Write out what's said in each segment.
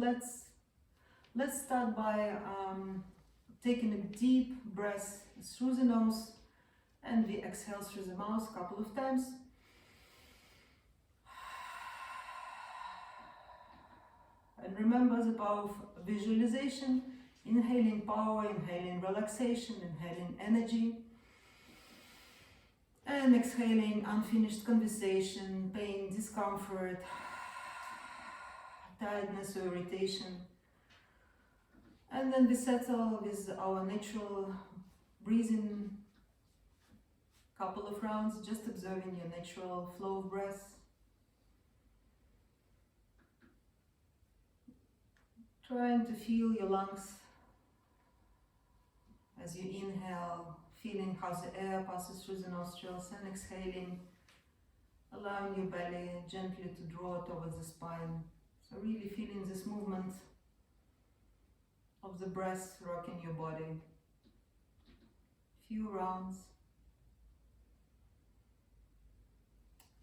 Let's start by taking a deep breath through the nose, and we exhale through the mouth a couple of times. And remember the power of visualization, inhaling power, inhaling relaxation, inhaling energy, and exhaling unfinished conversation, pain, discomfort, tiredness or irritation. And then we settle with our natural breathing, couple of rounds, just observing your natural flow of breath. Trying to feel your lungs as you inhale, feeling how the air passes through the nostrils, and exhaling, allowing your belly gently to draw towards the spine. So really feeling this movement of the breath rocking your body. Few rounds.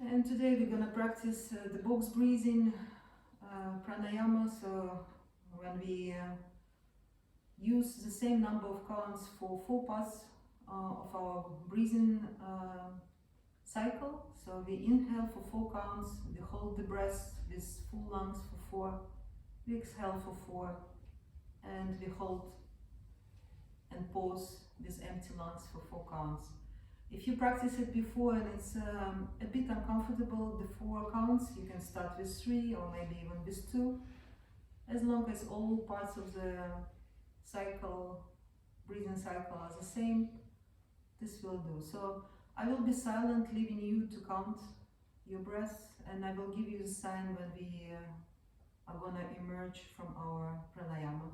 And today we're going to practice the box breathing pranayama. So when we use the same number of counts for 4 parts of our breathing cycle. So we inhale for 4 counts, we hold the breath with full lungs for 4, we exhale for 4, and we hold and pause with empty lungs for 4 counts. If you practice it before and it's a bit uncomfortable, the 4 counts, you can start with 3 or maybe even with 2. As long as all parts of the cycle, breathing cycle are the same, this will do. So I will be silent, leaving you to count your breath, and I will give you a sign when we are going to emerge from our pranayama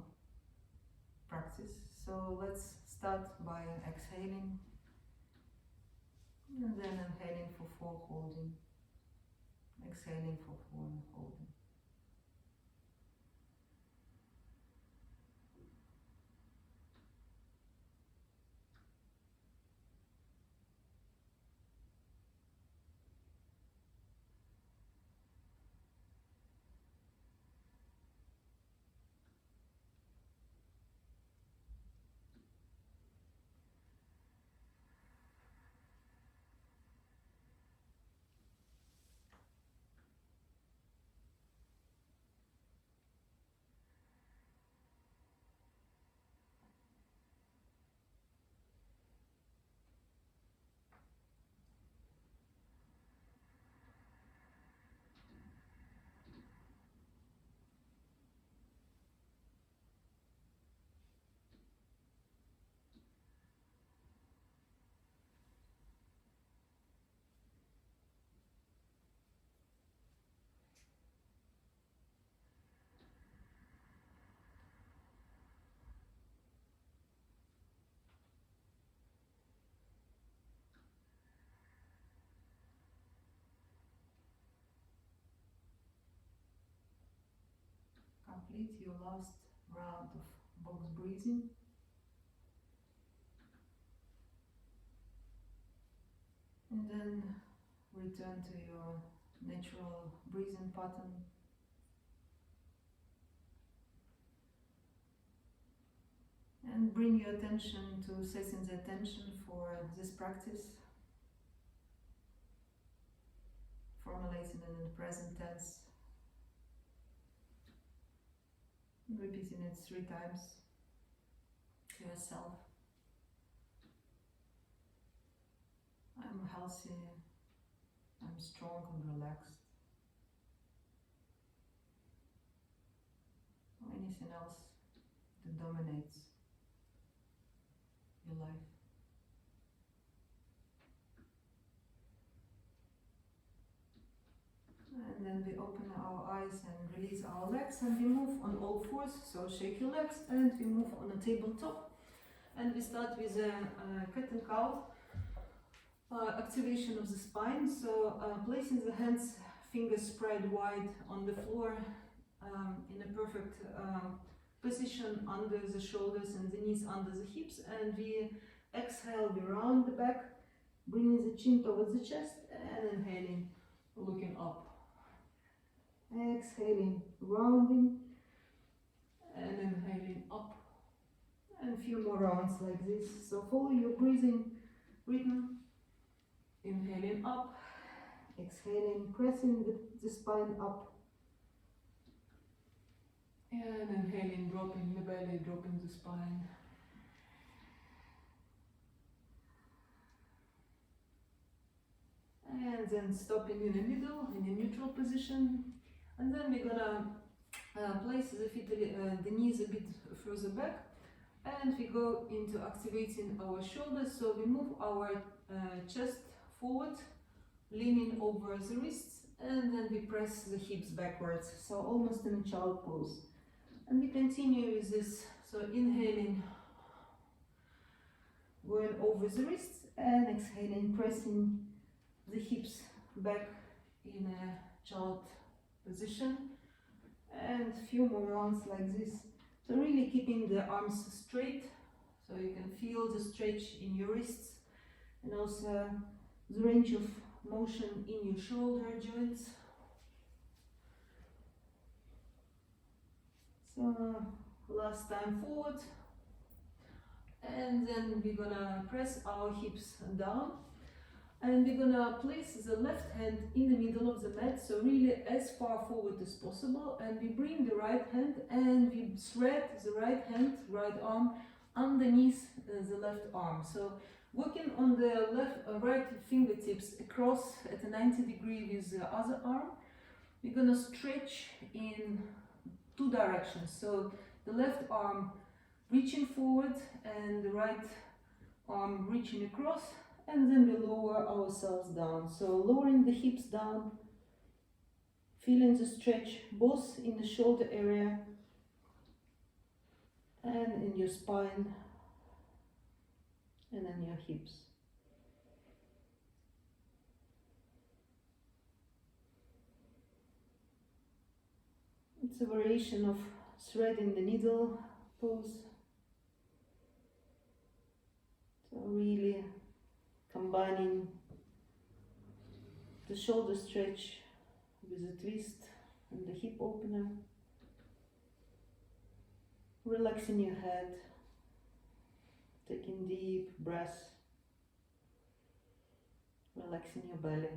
practice. So let's start by exhaling, and then inhaling for 4, holding, exhaling for 4 and holding. Complete your last round of box breathing. And then return to your natural breathing pattern. And bring your attention to setting the attention for this practice. Formulating it in the present tense. Repeating it 3 times to yourself. I'm healthy, I'm strong and relaxed. Or anything else that dominates your life. And then we open our eyes and release our legs, and we move on all 4s. So shake your legs, and we move on a tabletop. And we start with a cat and cow activation of the spine. So placing the hands, fingers spread wide on the floor in a perfect position under the shoulders and the knees under the hips. And we exhale, we round the back, bringing the chin towards the chest, and inhaling, looking up. Exhaling, rounding, more rounds like this. So follow your breathing rhythm. Inhaling up, exhaling, pressing the spine up. And inhaling, dropping the belly, dropping the spine. And then stopping in the middle, in a neutral position. And then we're gonna place the feet, the knees a bit further back. And we go into activating our shoulders. So we move our chest forward, leaning over the wrists. And then we press the hips backwards. So almost in a child pose. And we continue with this. So inhaling, going over the wrists. And exhaling, pressing the hips back in a child position, and a few more rounds like this. So really keeping the arms straight, so you can feel the stretch in your wrists and also the range of motion in your shoulder joints. So last time forward, and then we're gonna press our hips down. And we're gonna place the left hand in the middle of the mat, so really as far forward as possible. And we bring the right hand and we thread the right hand, right arm, underneath the left arm. So working on the right fingertips across at a 90 degree with the other arm. We're gonna stretch in two directions. So the left arm reaching forward and the right arm reaching across. And then we lower ourselves down. So lowering the hips down, feeling the stretch both in the shoulder area and in your spine and in your hips. It's a variation of threading the needle pose. So really combining the shoulder stretch with a twist and the hip opener. Relaxing your head, taking deep breaths, relaxing your belly.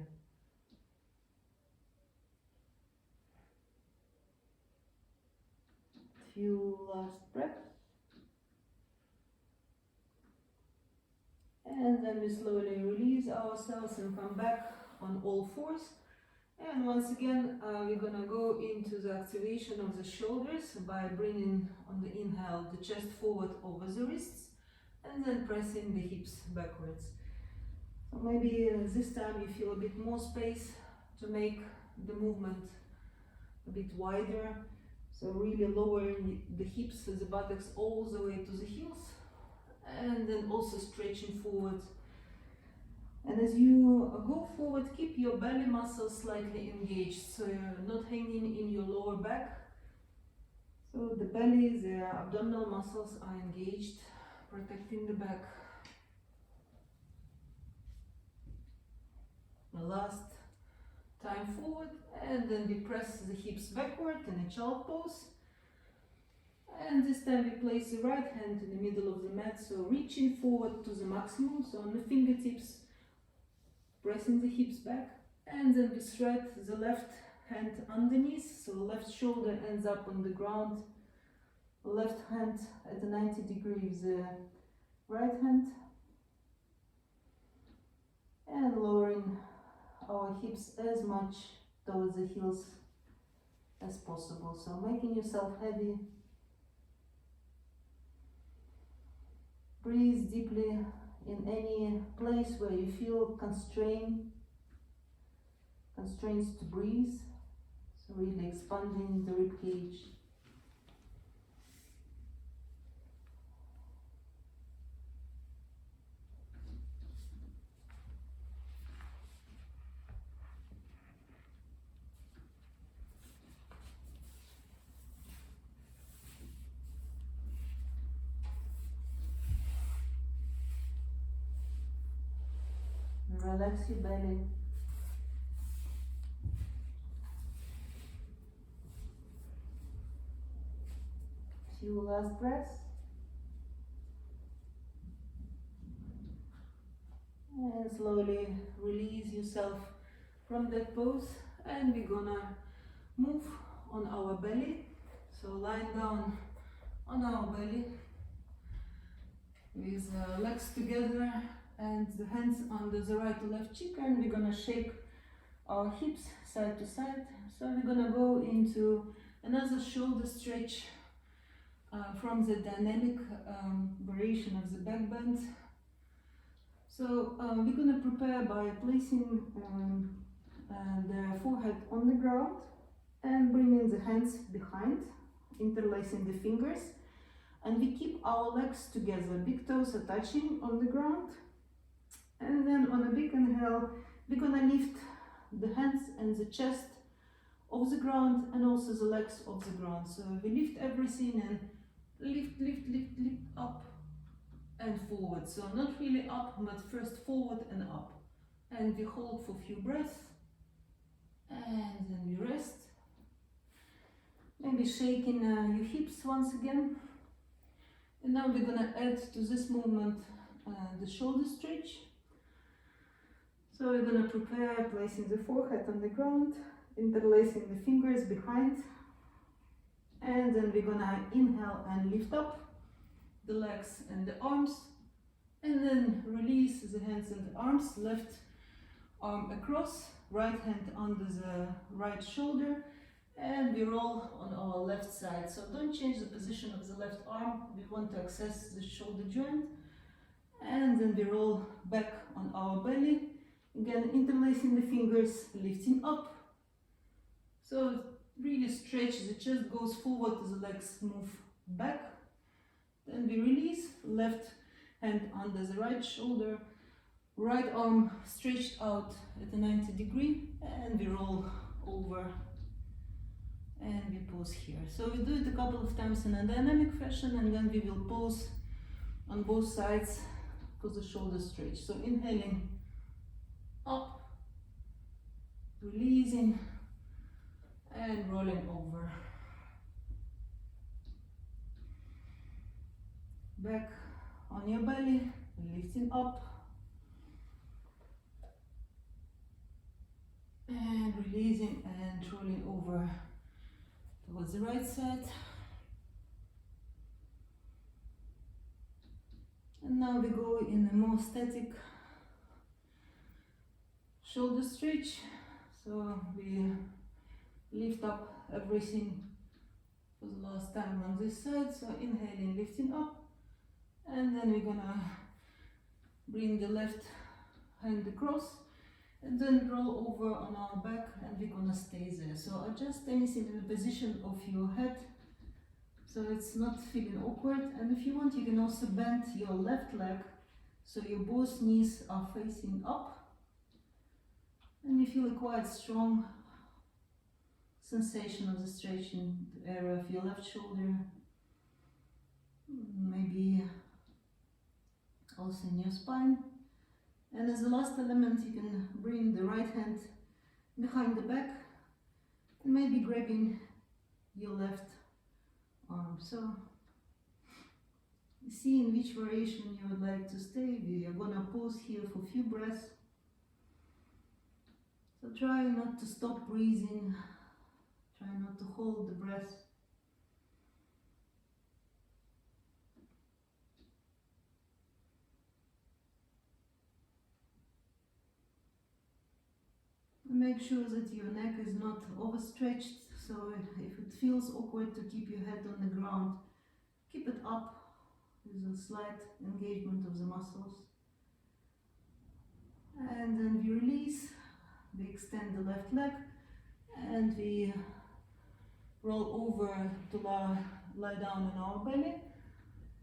Few last breaths. And then we slowly release ourselves and come back on all fours. And once again, we're gonna go into the activation of the shoulders by bringing on the inhale the chest forward over the wrists and then pressing the hips backwards. So maybe this time you feel a bit more space to make the movement a bit wider. So really lowering the hips, the buttocks all the way to the heels. And then also stretching forward. And as you go forward, keep your belly muscles slightly engaged, so you're not hanging in your lower back. So the belly, the abdominal muscles are engaged, protecting the back. The last time forward, and then we press the hips backward in a child pose. And this time we place the right hand in the middle of the mat, so reaching forward to the maximum, so on the fingertips, pressing the hips back, and then we thread the left hand underneath, so left shoulder ends up on the ground, left hand at a 90 degree with the right hand, and lowering our hips as much towards the heels as possible, so making yourself heavy. Breathe deeply in any place where you feel constraints to breathe. So really expanding the rib cage. Relax your belly. Few last breaths. And slowly release yourself from that pose, and we're gonna move on our belly. So lying down on our belly with legs together and the hands under the right to left cheek, and we're gonna shake our hips side to side. So we're gonna go into another shoulder stretch from the dynamic variation of the back bend. So we're gonna prepare by placing the forehead on the ground and bringing the hands behind, interlacing the fingers, and we keep our legs together, big toes are touching on the ground, and then on a big inhale we're gonna lift the hands and the chest off the ground and also the legs off the ground. So we lift everything and lift, lift, lift, lift up and forward. So not really up, but first forward and up, and we hold for a few breaths, and then we rest. Maybe shaking your hips once again. And now we're gonna add to this movement the shoulder stretch. So we're gonna prepare placing the forehead on the ground, interlacing the fingers behind, and then we're gonna inhale and lift up the legs and the arms, and then release the hands and the arms, left arm across, right hand under the right shoulder, and we roll on our left side. So don't change the position of the left arm, we want to access the shoulder joint, and then we roll back on our belly, again interlacing the fingers, lifting up. So really stretch, the chest goes forward, the legs move back. Then we release, left hand under the right shoulder, right arm stretched out at a 90 degree, and we roll over and we pause here. So we do it a couple of times in a dynamic fashion, and then we will pause on both sides for the shoulder stretch. So inhaling up, releasing, and rolling over. Back on your belly, lifting up, and releasing and rolling over towards the right side. And now we go in a more static shoulder stretch. So we lift up everything for the last time on this side. So inhaling, lifting up, and then we're gonna bring the left hand across and then roll over on our back, and we're gonna stay there. So adjust anything in the position of your head so it's not feeling awkward. And if you want, you can also bend your left leg so your both knees are facing up, and you feel a quite strong sensation of the stretching the area of your left shoulder, maybe also in your spine. And as the last element, you can bring the right hand behind the back and maybe grabbing your left arm. So see in which variation you would like to stay. We are gonna pause here for a few breaths. So try not to stop breathing, try not to hold the breath. Make sure that your neck is not overstretched, so if it feels awkward to keep your head on the ground, keep it up with a slight engagement of the muscles. And then we release, we extend the left leg, and we roll over to lie down on our belly.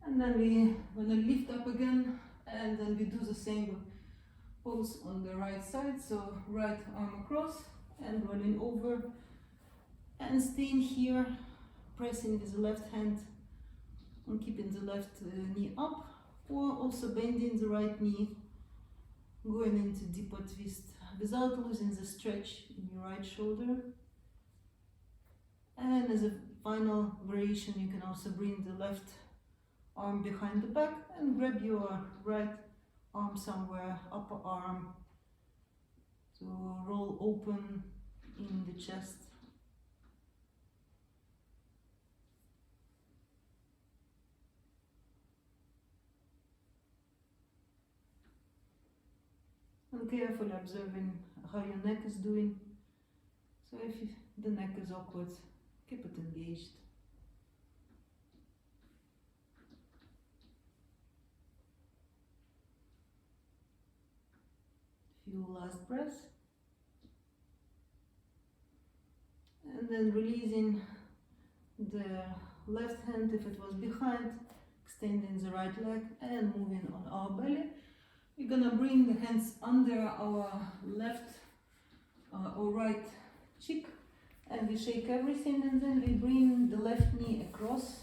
And then we're gonna lift up again, and then we do the same pose on the right side. So right arm across and rolling over and staying here, pressing with the left hand and keeping the left knee up, or also bending the right knee, going into deeper twist without losing the stretch in your right shoulder. And as a final variation, you can also bring the left arm behind the back and grab your right arm somewhere, upper arm, to roll open in the chest. And carefully observing how your neck is doing. So if the neck is awkward, keep it engaged. Few last breaths. And then releasing the left hand if it was behind, extending the right leg and moving on our belly. We're gonna bring the hands under our left or right cheek, and we shake everything, and then we bring the left knee across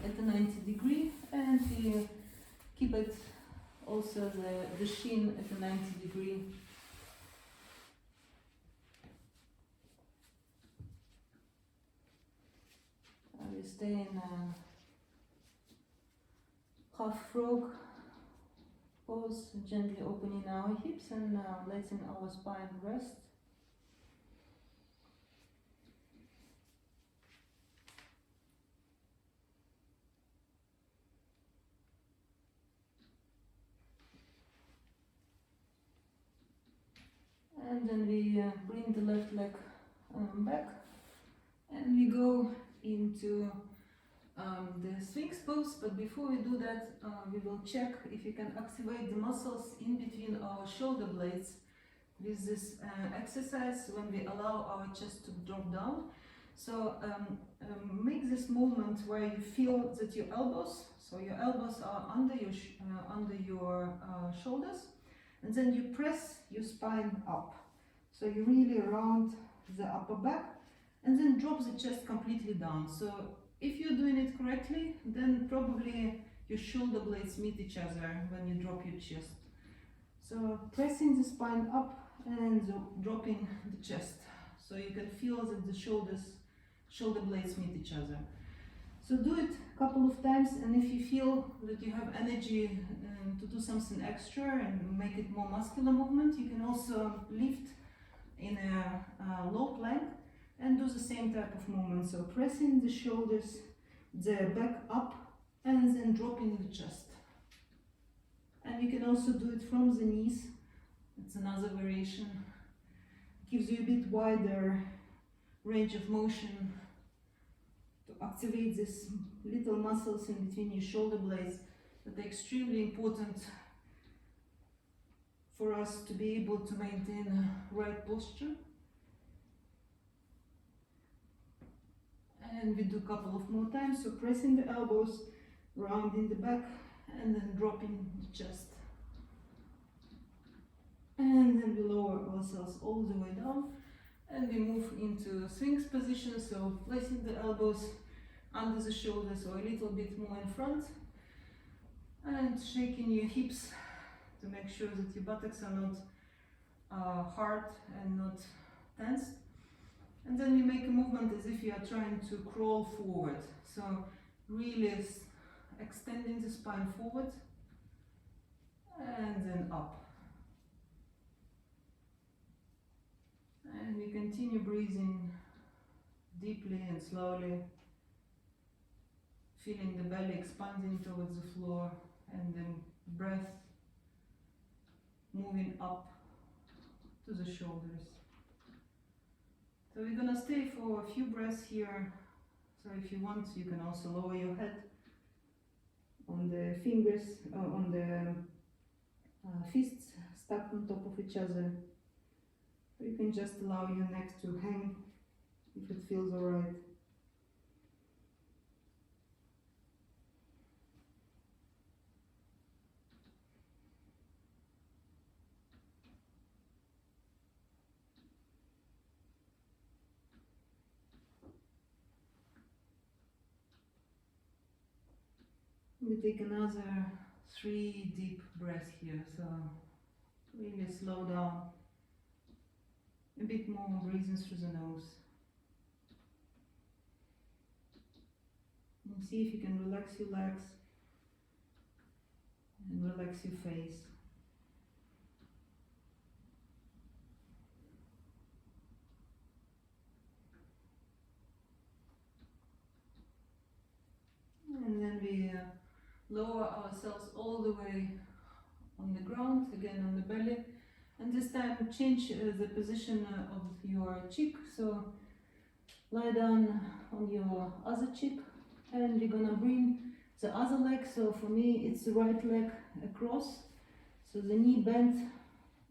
at a 90-degree, and we keep it also the shin at a 90-degree. We stay in a half frog pose, gently opening our hips and letting our spine rest. And then we bring the left leg back, and we go into the Sphinx pose. But before we do that, we will check if you can activate the muscles in between our shoulder blades with this exercise when we allow our chest to drop down. So make this movement where you feel that your elbows, so your elbows are under your shoulders, and then you press your spine up. So you really round the upper back and then drop the chest completely down. So if you're doing it correctly, then probably your shoulder blades meet each other when you drop your chest. So pressing the spine up and dropping the chest. So you can feel that the shoulder blades meet each other. So do it a couple of times, and if you feel that you have energy to do something extra and make it more muscular movement, you can also lift in a low plank and do the same type of movement. So pressing the shoulders, the back up, and then dropping the chest. And you can also do it from the knees. It's another variation. Gives you a bit wider range of motion to activate these little muscles in between your shoulder blades that are extremely important for us to be able to maintain a right posture. And we do a couple of more times, so pressing the elbows, rounding the back, and then dropping the chest. And then we lower ourselves all the way down, and we move into Sphinx position, so placing the elbows under the shoulders or a little bit more in front, and shaking your hips to make sure that your buttocks are not hard and not tense. And then you make a movement as if you are trying to crawl forward. So really extending the spine forward and then up. And we continue breathing deeply and slowly, feeling the belly expanding towards the floor, and then breath moving up to the shoulders. So we're gonna stay for a few breaths here. So if you want, you can also lower your head on the fingers, on the fists stacked on top of each other. You can just allow your neck to hang if it feels alright. We take another 3 deep breaths here, so really slow down. A bit more breathing through the nose. And see if you can relax your legs and relax your face. lower ourselves all the way on the ground, again on the belly, and this time change the position of your cheek. So lie down on your other cheek, and we're gonna bring the other leg. So for me it's the right leg across, so the knee bent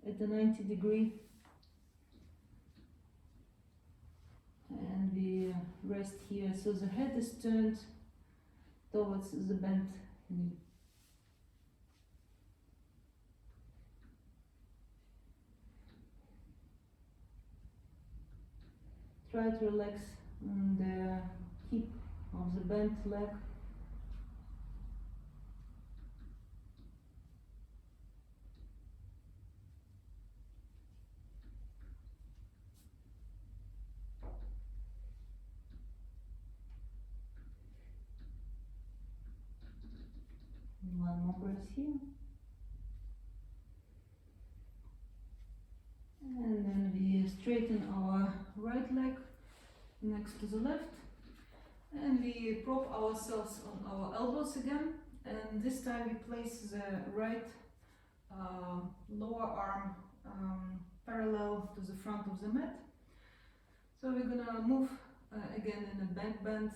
at a 90 degree, and we rest here. So the head is turned towards the bent knee. Try to relax the hip of the bent leg. One more breath here. And then we straighten our right leg next to the left. And we prop ourselves on our elbows again. And this time we place the right lower arm parallel to the front of the mat. So we're gonna move again in a back bend,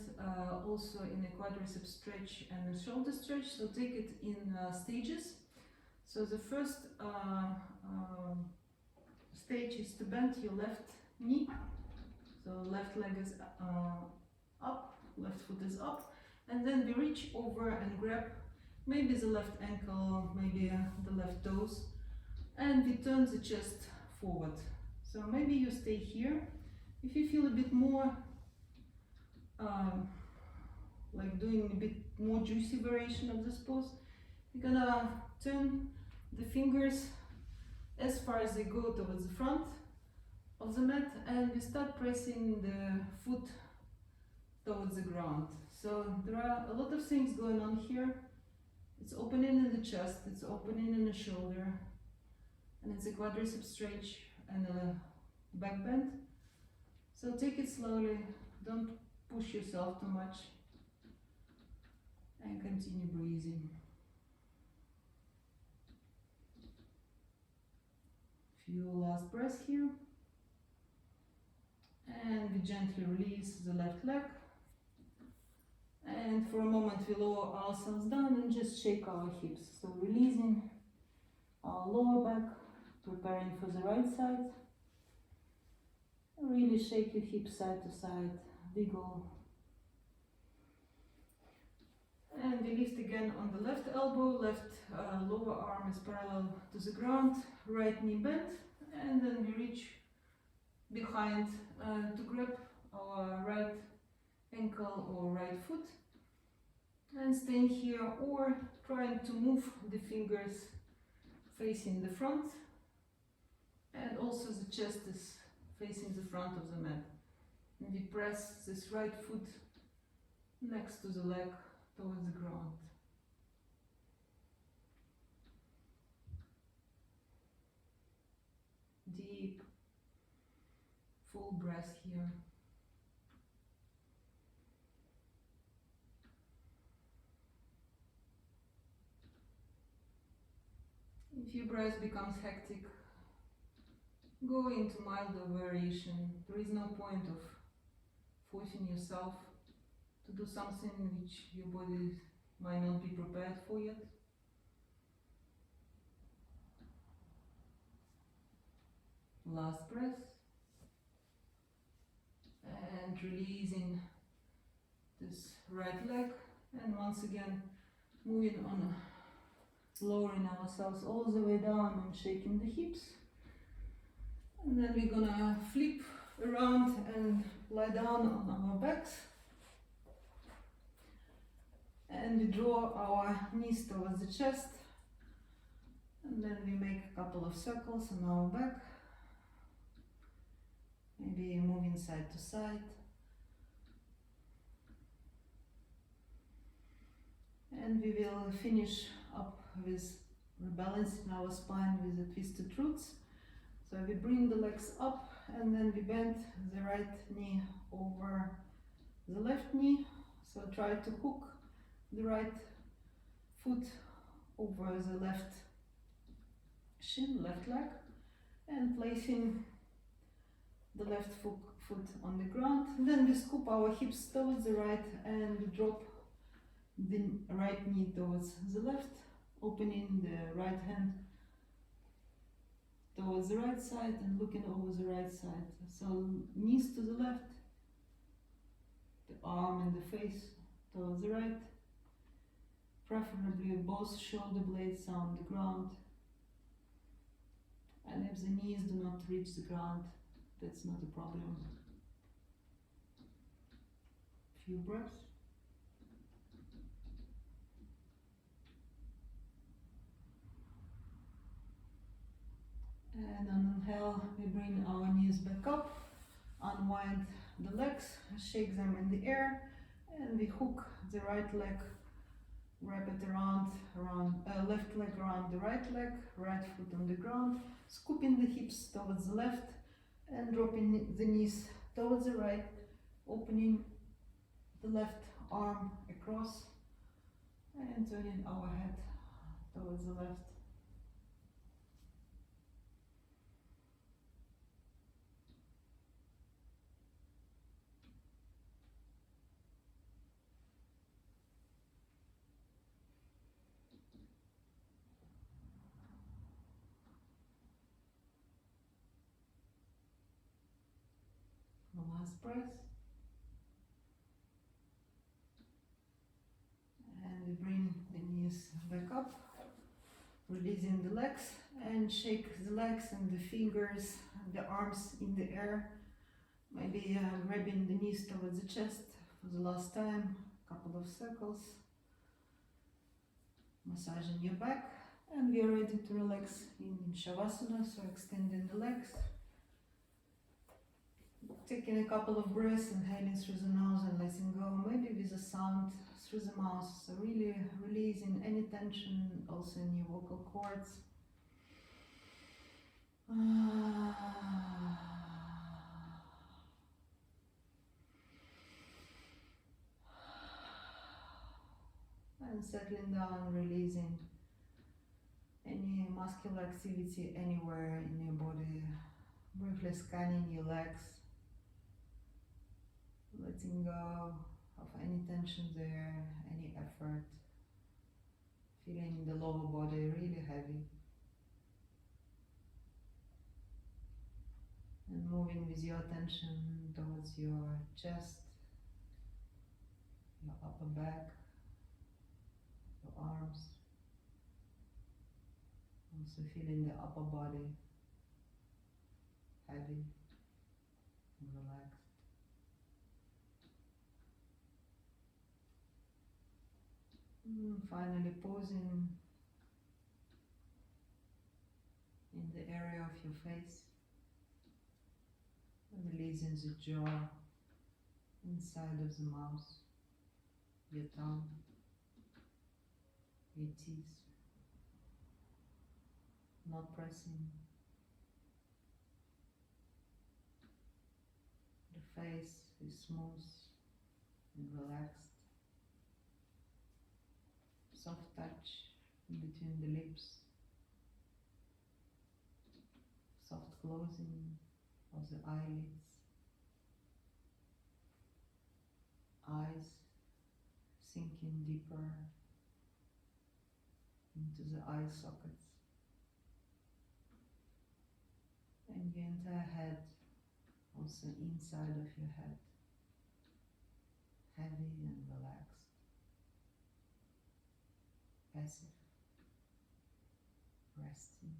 also in a quadricep stretch and a shoulder stretch. So take it in stages. So the first stage is to bend your left knee. So left leg is up, left foot is up, and then we reach over and grab maybe the left ankle, maybe the left toes, and we turn the chest forward. So maybe you stay here. If you feel a bit more like doing a bit more juicy variation of this pose, you're gonna turn the fingers as far as they go towards the front of the mat, and we start pressing the foot towards the ground. So there are a lot of things going on here. It's opening in the chest, it's opening in the shoulder, and it's a quadricep stretch and a back bend. So take it slowly, don't push yourself too much, and continue breathing. Few last breaths here. And we gently release the left leg. And for a moment we lower ourselves down and just shake our hips. So releasing our lower back, preparing for the right side. Really shake your hips side to side, wiggle. And we lift again on the left elbow, left lower arm is parallel to the ground, right knee bent, and then we reach behind to grab our right ankle or right foot, and staying here or trying to move the fingers facing the front, and also the chest is facing the front of the mat. And we press this right foot next to the leg towards the ground. Deep, full breath here. If your breath becomes hectic, go into milder variation. There is no point of forcing yourself to do something which your body might not be prepared for yet. Last breath. And releasing this right leg, and once again moving on, lowering ourselves all the way down and shaking the hips. And then we're gonna flip around and lie down on our backs. And we draw our knees towards the chest. And then we make a couple of circles on our back. Maybe moving side to side. And we will finish up with rebalancing our spine with the twisted roots. So we bring the legs up, and then we bend the right knee over the left knee. So try to hook the right foot over the left shin, left leg, and placing the left foot on the ground. Then we scoop our hips towards the right and we drop the right knee towards the left, opening the right hand towards the right side and looking over the right side. So knees to the left, the arm and the face towards the right, preferably both shoulder blades on the ground. And if the knees do not reach the ground, that's not a problem. Few breaths. And on inhale, we bring our knees back up, unwind the legs, shake them in the air, and we hook the right leg, wrap it around left leg around the right leg, right foot on the ground, scooping the hips towards the left and dropping the knees towards the right, opening the left arm across and turning our head towards the left. Last breath. And we bring the knees back up, releasing the legs, and shake the legs and the fingers, the arms in the air. Maybe grabbing the knees towards the chest for the last time, couple of circles. Massaging your back, and we are ready to relax in Shavasana, so extending the legs. Taking a couple of breaths, inhaling through the nose and letting go, maybe with a sound through the mouth, so really releasing any tension also in your vocal cords. And settling down, releasing any muscular activity anywhere in your body, briefly scanning your legs, letting go of any tension there, any effort, feeling the lower body really heavy, and moving with your attention towards your chest, your upper back, your arms, also feeling the upper body heavy and relaxed. Finally pausing in the area of your face, releasing the jaw, inside of the mouth, your tongue, your teeth, not pressing. The face is smooth and relaxed. Soft touch in between the lips, soft closing of the eyelids, eyes sinking deeper into the eye sockets, and your entire head, also inside of your head, heavy and relaxed. Passive, resting.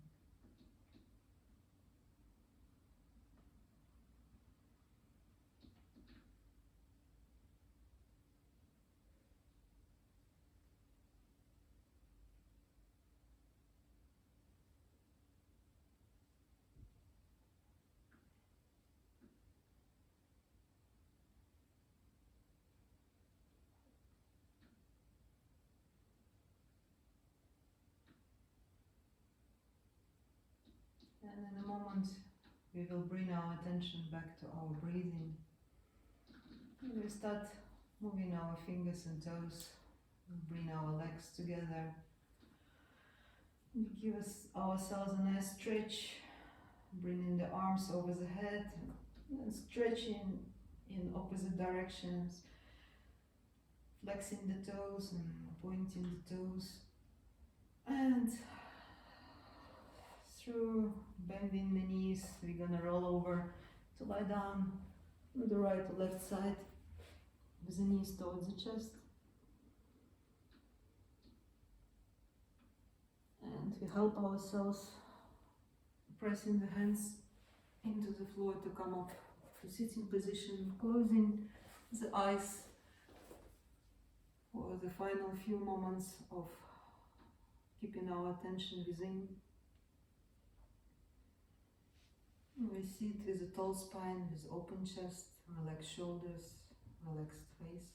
And in a moment, we will bring our attention back to our breathing. And we start moving our fingers and toes Bring our legs together. We give ourselves a nice stretch. Bringing the arms over the head and stretching in opposite directions. Flexing the toes and pointing the toes. And through bending the knees, we're gonna roll over to lie down on the right or left side with the knees towards the chest. And we help ourselves pressing the hands into the floor to come up to sitting position, closing the eyes for the final few moments of keeping our attention within. We sit with a tall spine, with open chest, relaxed shoulders, relaxed face.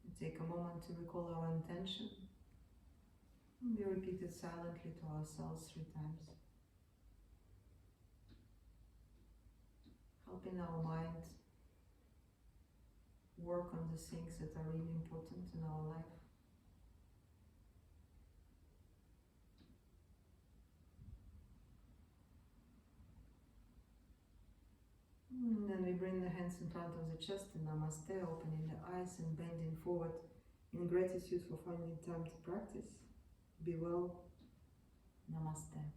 We take a moment to recall our intention. We repeat it silently to ourselves 3 times. Helping our mind work on the things that are really important in our life. And then we bring the hands in front of the chest in Namaste, opening the eyes and bending forward in gratitude for finding time to practice. Be well. Namaste.